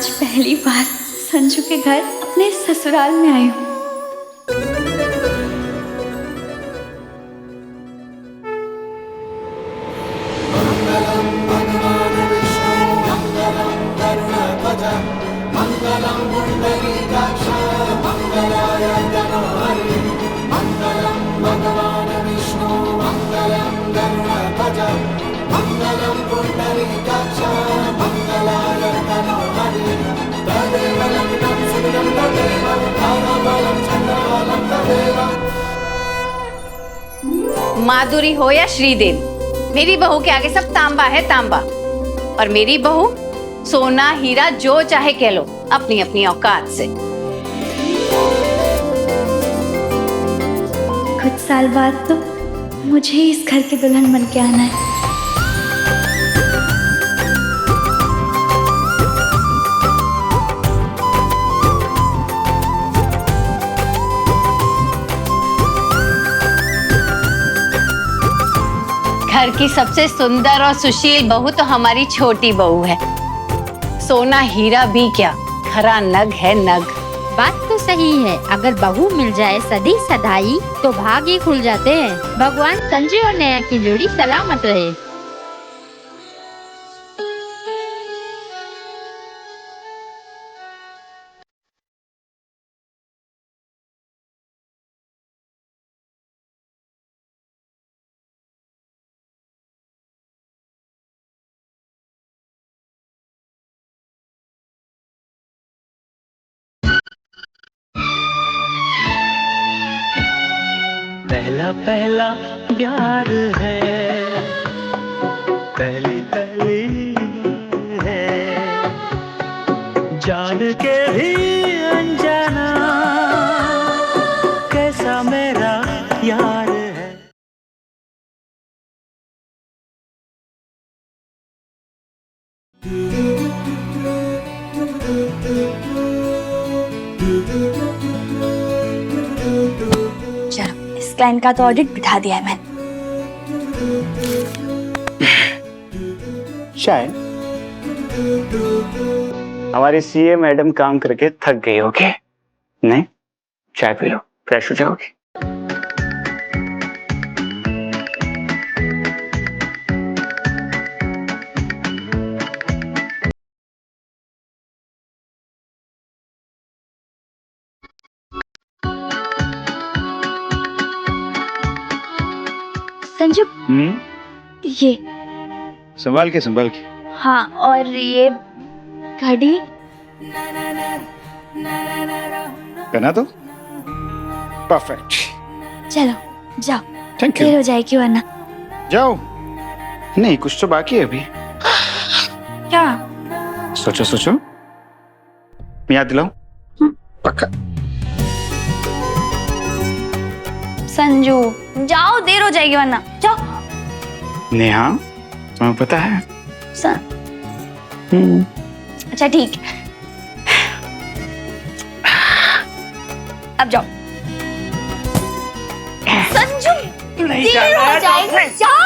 आज पहली बार संजू के घर अपने ससुराल में आई हूँ। माधुरी हो या श्रीदेवी, मेरी बहू के आगे सब तांबा है तांबा। और मेरी बहू सोना हीरा जो चाहे कह लो, अपनी अपनी औकात से। कुछ साल बाद तो मुझे ही इस घर की दुल्हन बन के आना है। घर की सबसे सुंदर और सुशील बहू तो हमारी छोटी बहू है। सोना हीरा भी क्या, खरा नग है नग। बात तो सही है, अगर बहू मिल जाए सदी सदाई तो भाग ही खुल जाते हैं। भगवान संजय और नया की जोड़ी सलामत रहे। पहला पहला प्यार है, पहली पहली है, जान के भी अनजाना कैसा मेरा यार है। इस क्लाइंट का तो ऑडिट बिठा दिया है मैंने। शायद हमारी सीए मैडम काम करके थक गई होगी। नहीं, चाय पी लो, फ्रेश हो जाओगी। संजू, ये संभाल के संभाल के। हाँ, और ये घड़ी पहना तो परफेक्ट। चलो जाओ, थैंक यू। देर हो जाएगी वरना। जाओ। नहीं, कुछ तो बाकी है अभी। क्या? सोचो सोचो, मैं याद दिलाऊं? पक्का। संजू जाओ, देर हो जाएगी वरना। जाओ। नेहा, तुम्हें पता है? अच्छा ठीक है, अब जाओ। संजू देर हो जाएगी, जाओ।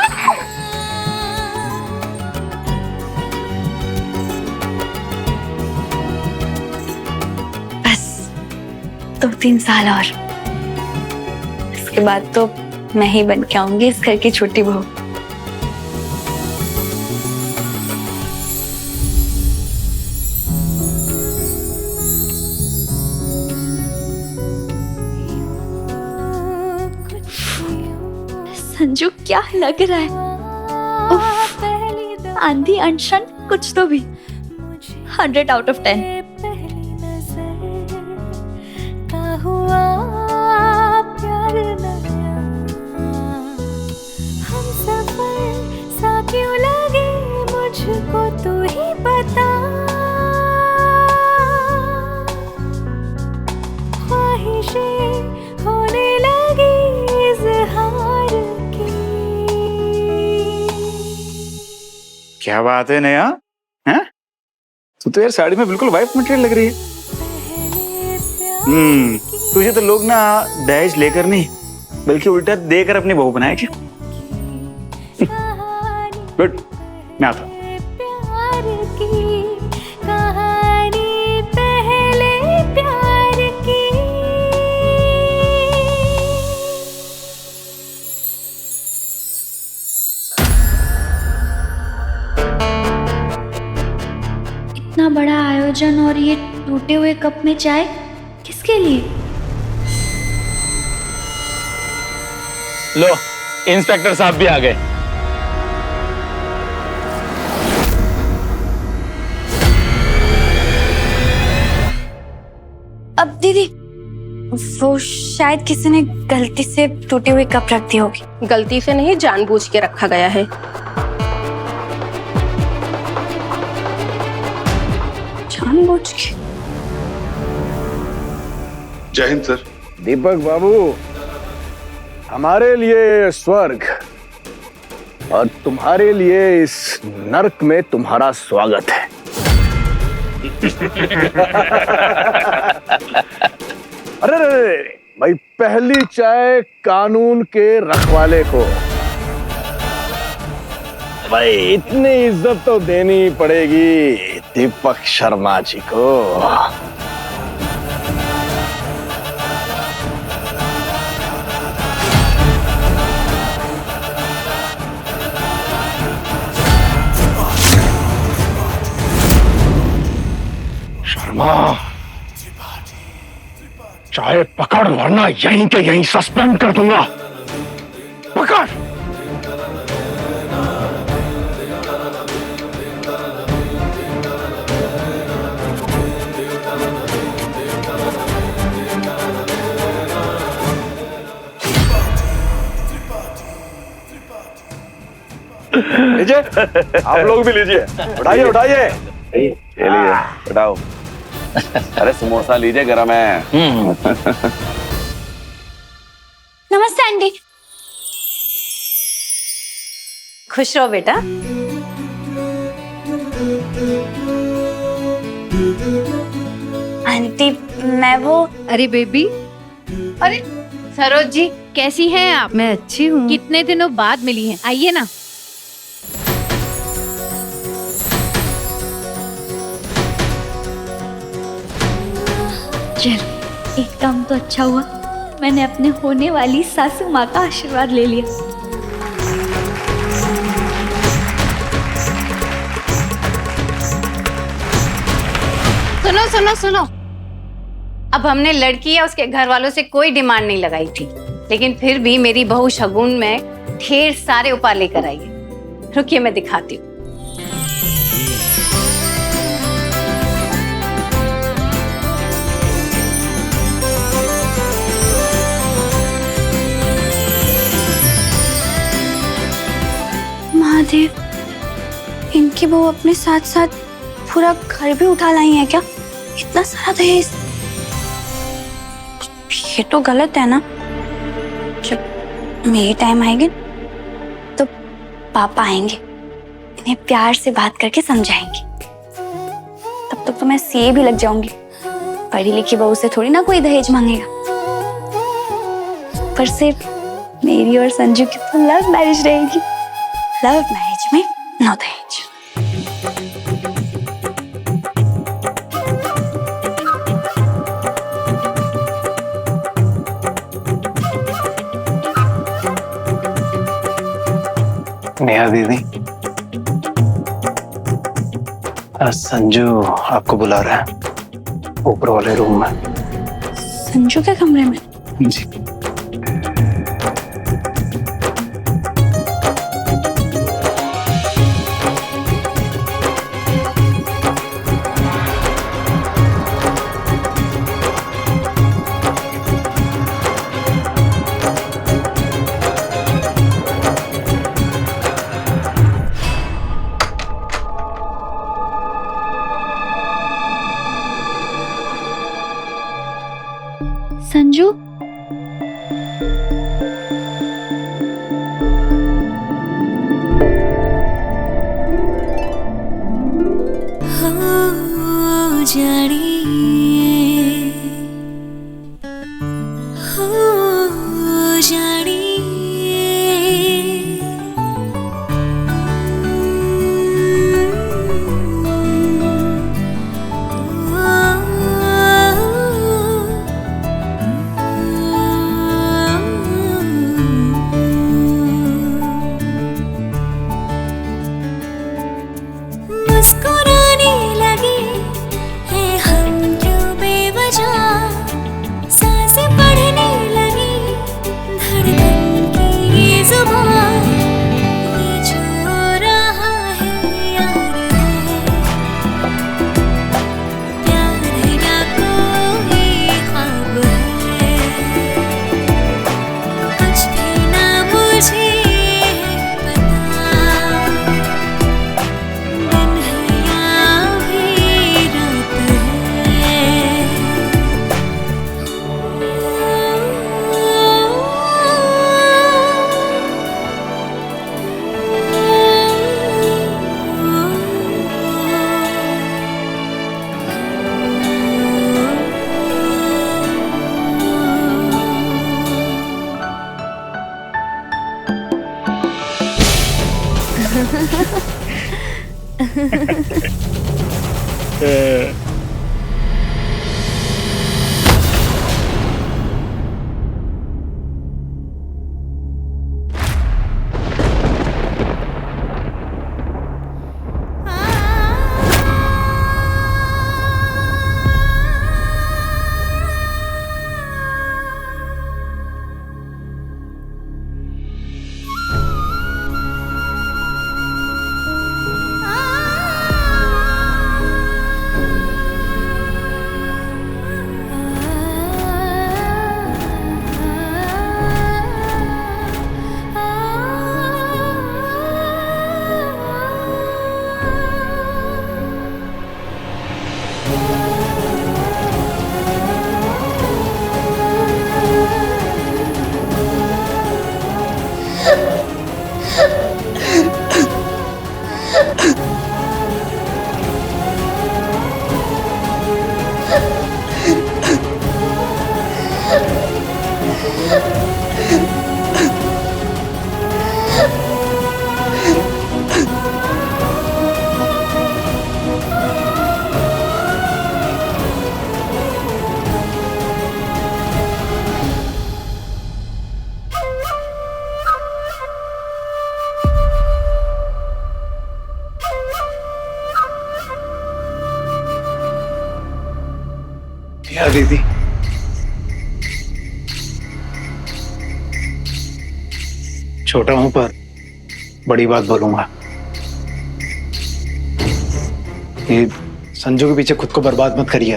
बस 2-3 साल और, इसके बाद तो मैं ही बन के आऊंगी इस घर की छोटी बहू। संजू क्या लग रहा है? उफ, आंधी अनशन कुछ तो भी। 100 out of 10। मुझको तू ही बता, ख्वाहिशें होने लगी इज़हार की। क्या बात है नेहा, हैं? तू तो यार साड़ी में बिल्कुल वाइफ मटेरियल लग रही है। तुझे तो लोग ना दहेज लेकर नहीं बल्कि उल्टा देकर अपनी बहू बनाएगी। गुड, मैं आता हूँ। प्यार की कहानी भोजन और ये टूटे हुए कप में चाय किसके लिए? लो, इंस्पेक्टर साहब भी आ गए। अब दीदी, वो शायद किसी ने गलती से टूटे हुए कप रख दी होगी। गलती से नहीं, जानबूझ के रखा गया है। जानबूझ के? जय हिंद सर। दीपक बाबू, हमारे लिए स्वर्ग और तुम्हारे लिए इस नर्क में तुम्हारा स्वागत है। अरे भाई, पहली चाय कानून के रखवाले को। भाई इतनी इज्जत तो देनी पड़ेगी दीपक शर्मा जी को। शर्मा, चाहे पकड़, वरना यहीं के यहीं सस्पेंड कर दूंगा। पकड़। लीजिए, आप लोग भी लीजिए। उठाइए उठाइए। चलिए उठाओ। अरे समोसा लीजिए, गरम है। नमस्ते आंटी। खुश रहो बेटा। आंटी, मैं वो। अरे बेबी, अरे सरोज जी, कैसी हैं आप? मैं अच्छी हूँ। कितने दिनों बाद मिली हैं, आइए ना। चल, एक काम तो अच्छा हुआ, मैंने अपने होने वाली सासू माँ का आशीर्वाद ले लिया। सुनो सुनो सुनो, अब हमने लड़की या उसके घर वालों से कोई डिमांड नहीं लगाई थी, लेकिन फिर भी मेरी बहू शगुन में ढेर सारे उपहार लेकर आई है। रुकिए, मैं दिखाती हूँ। महादेव, इनकी बहू अपने साथ साथ पूरा घर भी उठा लाई है क्या? इतना सारा दहेज, ये तो गलत है ना। जब मेरी टाइम आएगी तो पापा आएंगे, इन्हें प्यार से बात करके समझाएंगे। तब तक तो मैं सीए भी लग जाऊंगी। पढ़ी लिखी बहू से थोड़ी ना कोई दहेज मांगेगा। पर सिर्फ मेरी और संजू की तो लव मैरिज रहेगी। लव मैरिज में नो दहेज। नेहा दीदी, संजू आपको बुला रहा है ऊपर वाले रूम में। संजू के कमरे में? जी। संजू, क्या दीदी, छोटा हूं पर बड़ी बात बोलूंगा। ये संजू के पीछे खुद को बर्बाद मत करिए।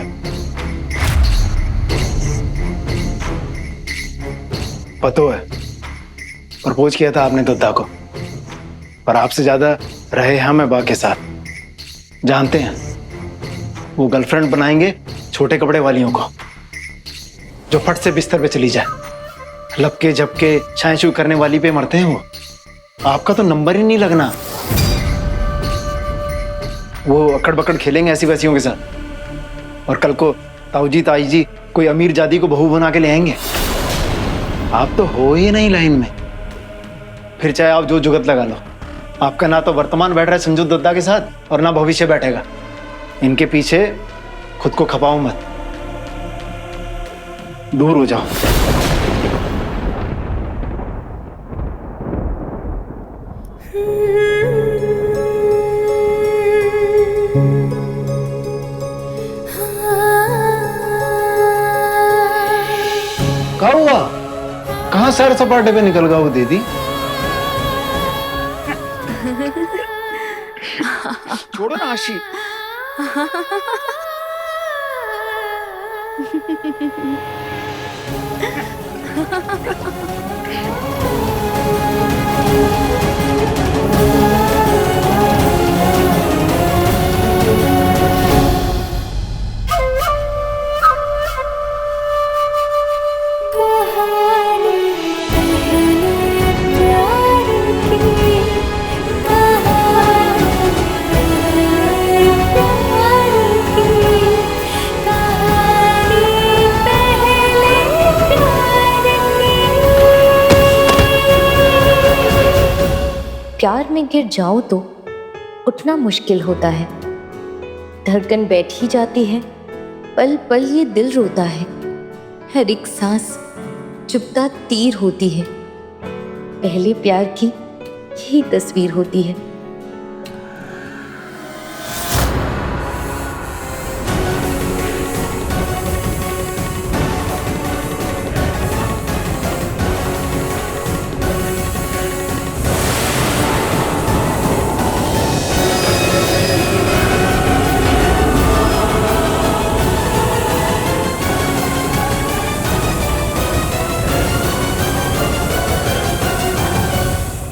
पतो है प्रपोज किया था आपने दुद्धा को, पर आपसे ज्यादा रहे हम मैं बा के साथ। जानते हैं वो गर्लफ्रेंड बनाएंगे छोटे कपड़े वालियों को, जो फट से बिस्तर पे चली जाए। लपके झपके छाए छू करने वाली पे मरते हैं वो। आपका तो नंबर ही नहीं लगना। वो अकड़ बकड़ खेलेंगे ऐसी वैसियों के साथ, और कल को ताऊजी ताई जी कोई अमीर जादी को बहू बना के ले आएंगे। आप तो हो ही नहीं लाइन में। फिर चाहे आप जो जुगत लगा लो, आपका ना तो वर्तमान बैठ रहा है संजू दत्ता के साथ, और ना भविष्य बैठेगा। इनके पीछे खुद को खपाओ मत, दूर हो जाओ। क्या हुआ? कहां सैर सपाटे पे निकल गया वो दीदी? छोड़ो ना आशी। प्यार में गिर जाऊं तो उठना मुश्किल होता है। धड़कन बैठ ही जाती है, पल पल ये दिल रोता है। हर एक सांस चुभता तीर होती है। पहले प्यार की यही तस्वीर होती है।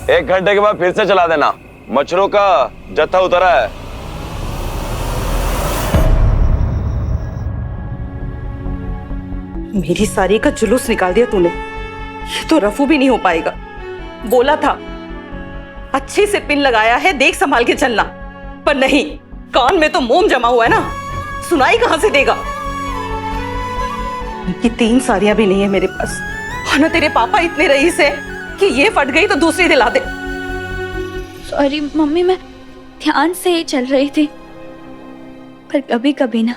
एक घंटे के बाद फिर से चला देना, मच्छरों का जत्था उतरा है। मेरी सारी का जुलूस निकाल दिया तूने। ये तो रफू भी नहीं हो पाएगा। बोला था अच्छे से पिन लगाया है, देख संभाल के चलना, पर नहीं, कान में तो मोम जमा हुआ है ना, सुनाई कहां से देगा। ये 3 साड़ियां भी नहीं है मेरे पास, और ना तेरे पापा इतने रईस है कि ये फट गई तो दूसरी दिला दे। सॉरी मम्मी, मैं ध्यान से ही चल रही थी, पर कभी कभी ना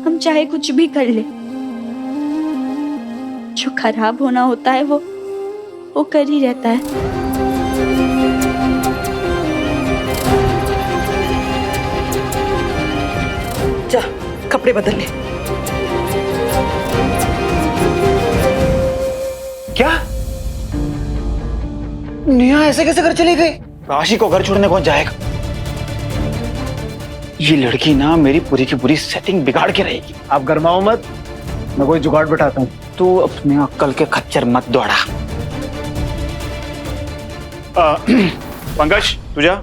हम चाहे कुछ भी कर ले, जो खराब होना होता है वो कर ही रहता है। जा कपड़े बदल ले। क्या नेहा ऐसे कैसे घर चली गई? राशि को घर छोड़ने कौन जाएगा? ये लड़की ना मेरी पूरी की पूरी सेटिंग बिगाड़ के रहेगी। आप गरमाओ मत, मैं कोई जुगाड़ बैठाता हूँ। तू अपने अक्कल के खच्चर मत दौड़ा। पंकज तू जा,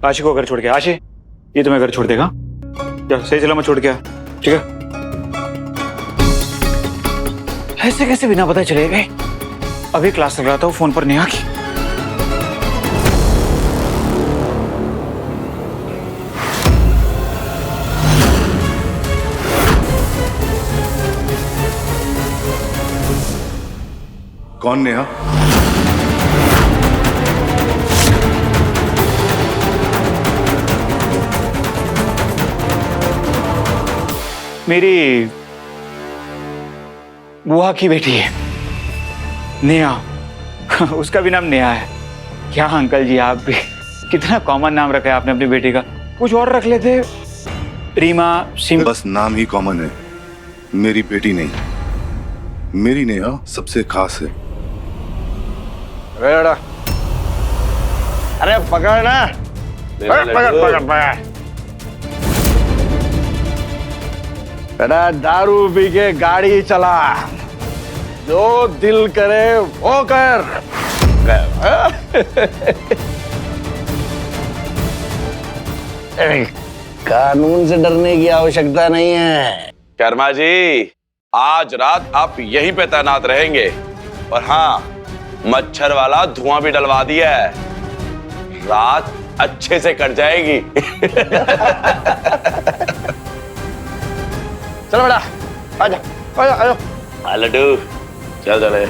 आशी को घर छोड़ के। आशी ये तुम्हें घर छोड़ देगा, जा सही सलामत छोड़ के आ, ठीक है? ऐसे कैसे बिना पता चले गए? अभी क्लास लग रहा था फोन पर नेहा की। कौन नेहा? मेरी बुआ की बेटी है नेहा। उसका भी नाम नेहा है। क्या अंकल जी, आप भी कितना कॉमन नाम रखा है आपने अपनी बेटी का। कुछ और रख लेते, रीमा, सिम। बस नाम ही कॉमन है, मेरी बेटी नहीं। मेरी नेहा सबसे खास है। अरे पकड़ ना, पकड़। बेटा दारू पी के गाड़ी चला, जो दिल करे वो कर। कानून से डरने की आवश्यकता नहीं है। शर्मा जी, आज रात आप यहीं पे तैनात रहेंगे। और हाँ, मच्छर वाला धुआं भी डलवा दिया है, रात अच्छे से कट जाएगी। चलो बेटा, आजा आजा आजा। हाँ लड्डू, चल चले।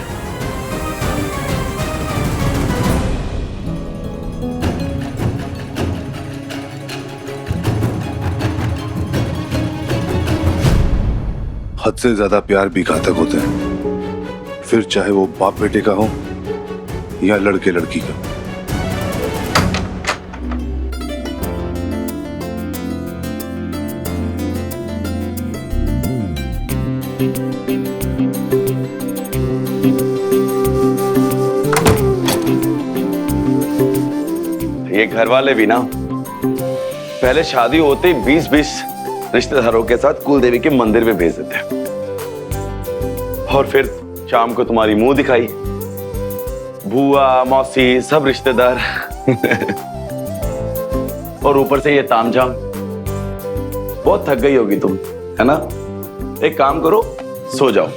हद से ज्यादा प्यार भी घातक होता है, फिर चाहे वो बाप बेटे का हो या लड़के लड़की का। ये घर वाले भी ना पहले शादी होते ही 20-20 रिश्तेदारों के साथ कुल देवी के मंदिर में भेज देते हैं, और फिर शाम को तुम्हारी मुंह दिखाई, बुआ मौसी सब रिश्तेदार। और ऊपर से ये तामझाम। बहुत थक गई होगी तुम, है ना? एक काम करो, सो जाओ।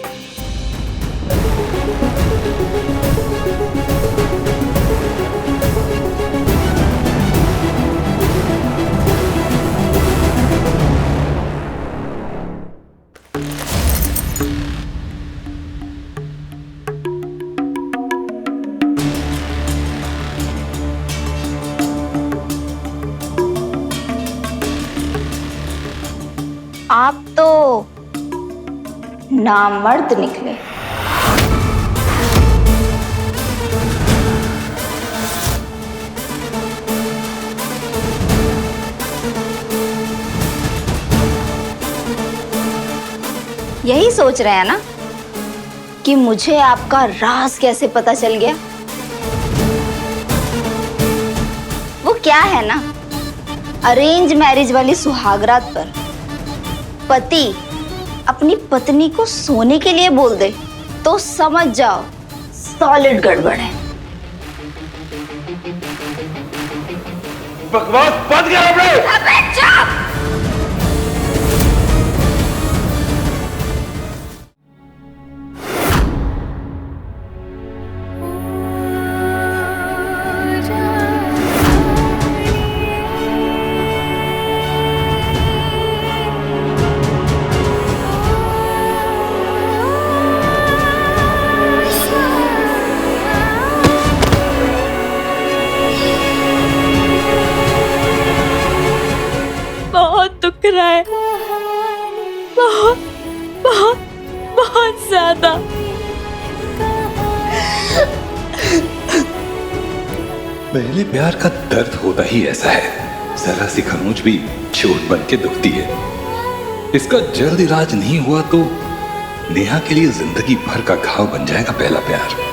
आप तो नामर्द निकले। यही सोच रहे हैं ना कि मुझे आपका राज कैसे पता चल गया? वो क्या है ना, अरेंज मैरिज वाली सुहागरात पर पति अपनी पत्नी को सोने के लिए बोल दे तो समझ जाओ सॉलिड गड़बड़ है। बकवास बंद कर अपने। अबे चुप! दुख रहा है, बहुत बहुत बहुत ज्यादा। पहले प्यार का दर्द होता ही ऐसा है, जरा सी खरोंच भी चोट बन के दुखती है। इसका जल्द इलाज नहीं हुआ तो नेहा के लिए जिंदगी भर का घाव बन जाएगा पहला प्यार।